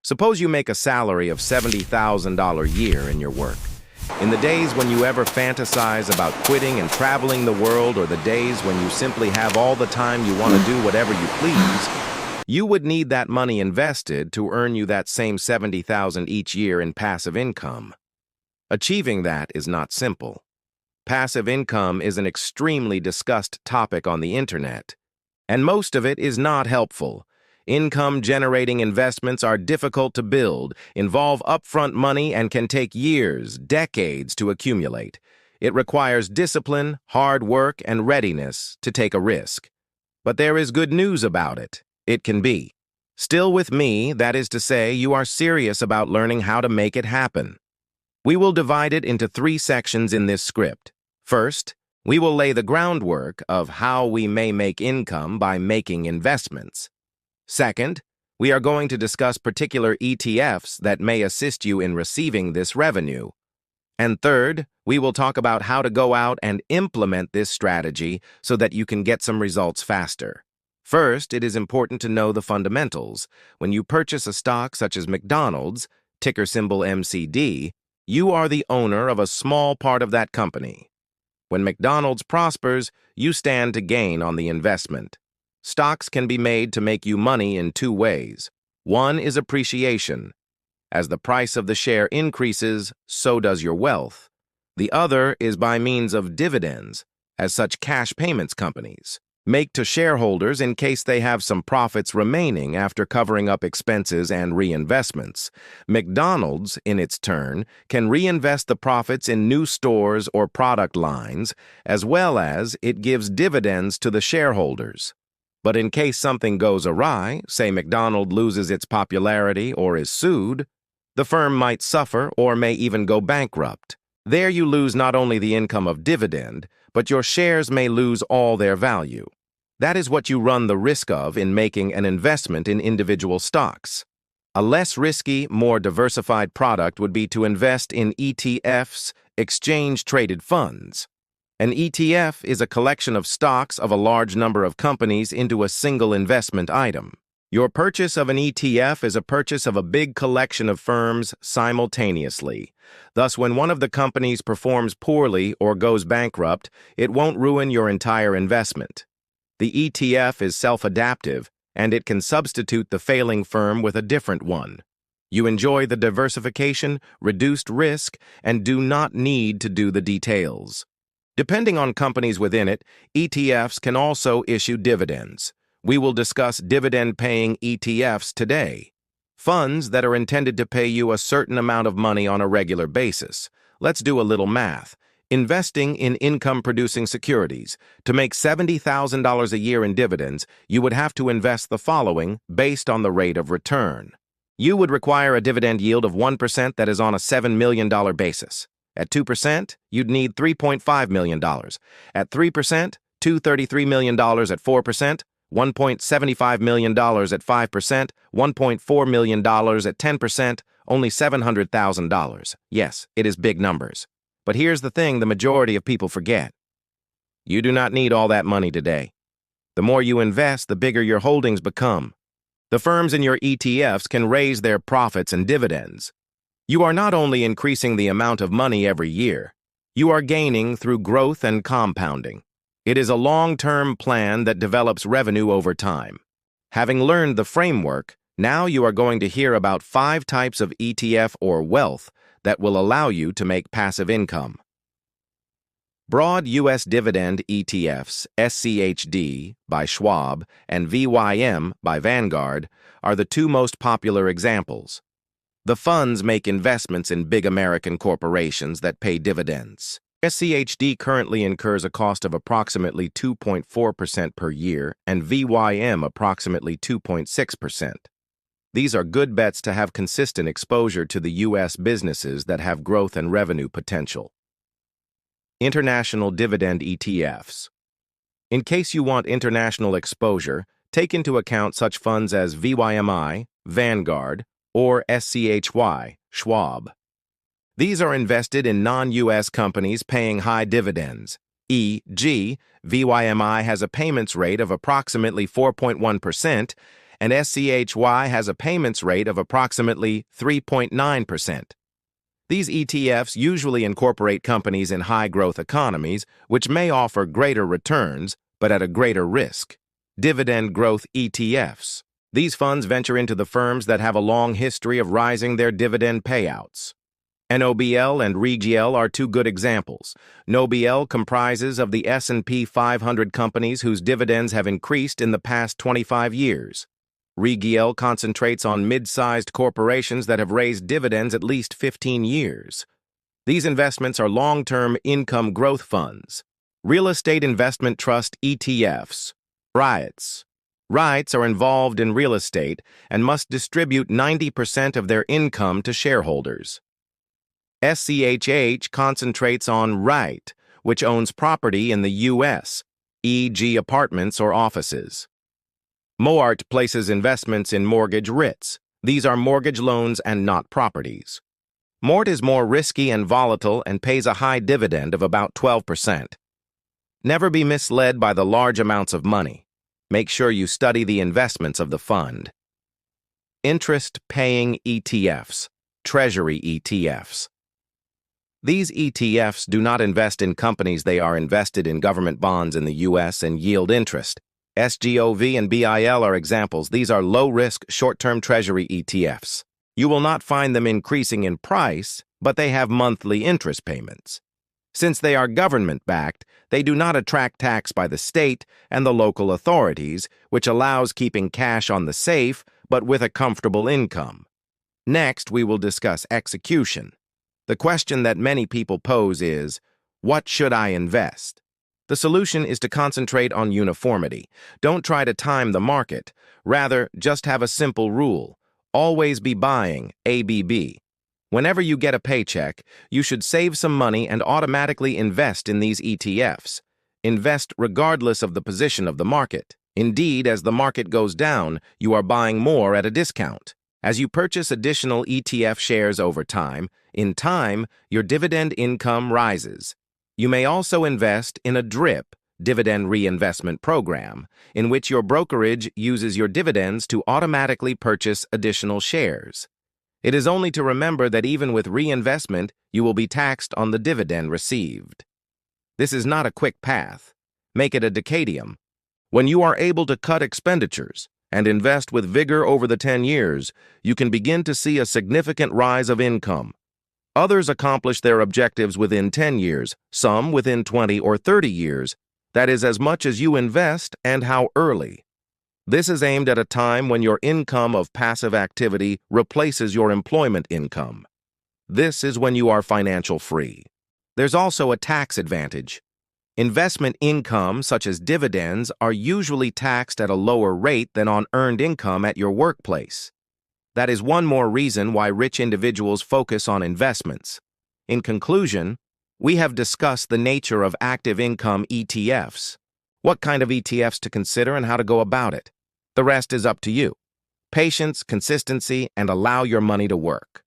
Suppose you make a salary of $70,000 a year in your work. In the days when you ever fantasize about quitting and traveling the world, or the days when you simply have all the time you want to do whatever you please, you would need that money invested to earn you that same $70,000 each year in passive income. Achieving that is not simple. Passive income is an extremely discussed topic on the internet, and most of it is not helpful. Income-generating investments are difficult to build, involve upfront money, and can take years, decades to accumulate. It requires discipline, hard work, and readiness to take a risk. But there is good news about it. It can be. Still with me, that is to say, you are serious about learning how to make it happen. We will divide it into 3 sections in this script. First, we will lay the groundwork of how we may make income by making investments. Second, we are going to discuss particular ETFs that may assist you in receiving this revenue. And third, we will talk about how to go out and implement this strategy so that you can get some results faster. First, it is important to know the fundamentals. When you purchase a stock such as McDonald's, ticker symbol MCD, you are the owner of a small part of that company. When McDonald's prospers, you stand to gain on the investment. Stocks can be made to make you money in 2 ways. One is appreciation. As the price of the share increases, so does your wealth. The other is by means of dividends, as such cash payments companies make to shareholders in case they have some profits remaining after covering up expenses and reinvestments. McDonald's, in its turn, can reinvest the profits in new stores or product lines, as well as it gives dividends to the shareholders. But in case something goes awry, say McDonald's loses its popularity or is sued, the firm might suffer or may even go bankrupt. There you lose not only the income of dividend, but your shares may lose all their value. That is what you run the risk of in making an investment in individual stocks. A less risky, more diversified product would be to invest in ETFs, exchange-traded funds. An ETF is a collection of stocks of a large number of companies into a single investment item. Your purchase of an ETF is a purchase of a big collection of firms simultaneously. Thus, when one of the companies performs poorly or goes bankrupt, it won't ruin your entire investment. The ETF is self-adaptive, and it can substitute the failing firm with a different one. You enjoy the diversification, reduced risk, and do not need to do the details. Depending on companies within it, ETFs can also issue dividends. We will discuss dividend-paying ETFs today. Funds that are intended to pay you a certain amount of money on a regular basis. Let's do a little math. Investing in income-producing securities. To make $70,000 a year in dividends, you would have to invest the following based on the rate of return. You would require a dividend yield of 1% that is on a $7 million basis. At 2%, you'd need $3.5 million. At 3%, $233 million. At 4%, $1.75 million. At 5%, $1.4 million. At 10%, only $700,000. Yes, it is big numbers. But here's the thing the majority of people forget. You do not need all that money today. The more you invest, the bigger your holdings become. The firms in your ETFs can raise their profits and dividends. You are not only increasing the amount of money every year, you are gaining through growth and compounding. It is a long-term plan that develops revenue over time. Having learned the framework, now you are going to hear about 5 types of ETF or wealth that will allow you to make passive income. Broad U.S. Dividend ETFs, SCHD, by Schwab, and VYM, by Vanguard, are the 2 most popular examples. The funds make investments in big American corporations that pay dividends. SCHD currently incurs a cost of approximately 2.4% per year and VYM approximately 2.6%. These are good bets to have consistent exposure to the U.S. businesses that have growth and revenue potential. International Dividend ETFs. In case you want international exposure, take into account such funds as VYMI, Vanguard, or SCHY, Schwab. These are invested in non-U.S. companies paying high dividends. E.g., VYMI has a payments rate of approximately 4.1%, and SCHY has a payments rate of approximately 3.9%. These ETFs usually incorporate companies in high-growth economies, which may offer greater returns, but at a greater risk. Dividend growth ETFs. These funds venture into the firms that have a long history of rising their dividend payouts. NOBL and REGL are two good examples. NOBL comprises of the S&P 500 companies whose dividends have increased in the past 25 years. REGL concentrates on mid-sized corporations that have raised dividends at least 15 years. These investments are long-term income growth funds. Real Estate Investment Trust ETFs, REITs. REITs are involved in real estate and must distribute 90% of their income to shareholders. SCHH concentrates on REIT, which owns property in the U.S., e.g. apartments or offices. MOART places investments in mortgage REITs. These are mortgage loans and not properties. MORT is more risky and volatile and pays a high dividend of about 12%. Never be misled by the large amounts of money. Make sure you study the investments of the fund. Interest-paying ETFs, treasury ETFs. These ETFs do not invest in companies. They are invested in government bonds in the U.S. and yield interest. SGOV and BIL are examples. These are low-risk, short-term treasury ETFs. You will not find them increasing in price, but they have monthly interest payments. Since they are government-backed, they do not attract tax by the state and the local authorities, which allows keeping cash on the safe, but with a comfortable income. Next, we will discuss execution. The question that many people pose is, what should I invest? The solution is to concentrate on uniformity. Don't try to time the market. Rather, just have a simple rule. Always be buying ABB. Whenever you get a paycheck, you should save some money and automatically invest in these ETFs. Invest regardless of the position of the market. Indeed, as the market goes down, you are buying more at a discount. As you purchase additional ETF shares over time, in time, your dividend income rises. You may also invest in a DRIP, Dividend Reinvestment Program, in which your brokerage uses your dividends to automatically purchase additional shares. It is only to remember that even with reinvestment, you will be taxed on the dividend received. This is not a quick path. Make it a decadium. When you are able to cut expenditures and invest with vigor over the 10 years, you can begin to see a significant rise of income. Others accomplish their objectives within 10 years, some within 20 or 30 years. That is as much as you invest and how early. This is aimed at a time when your income of passive activity replaces your employment income. This is when you are financial free. There's also a tax advantage. Investment income, such as dividends, are usually taxed at a lower rate than on earned income at your workplace. That is one more reason why rich individuals focus on investments. In conclusion, we have discussed the nature of active income ETFs, what kind of ETFs to consider and how to go about it. The rest is up to you. Patience, consistency, and allow your money to work.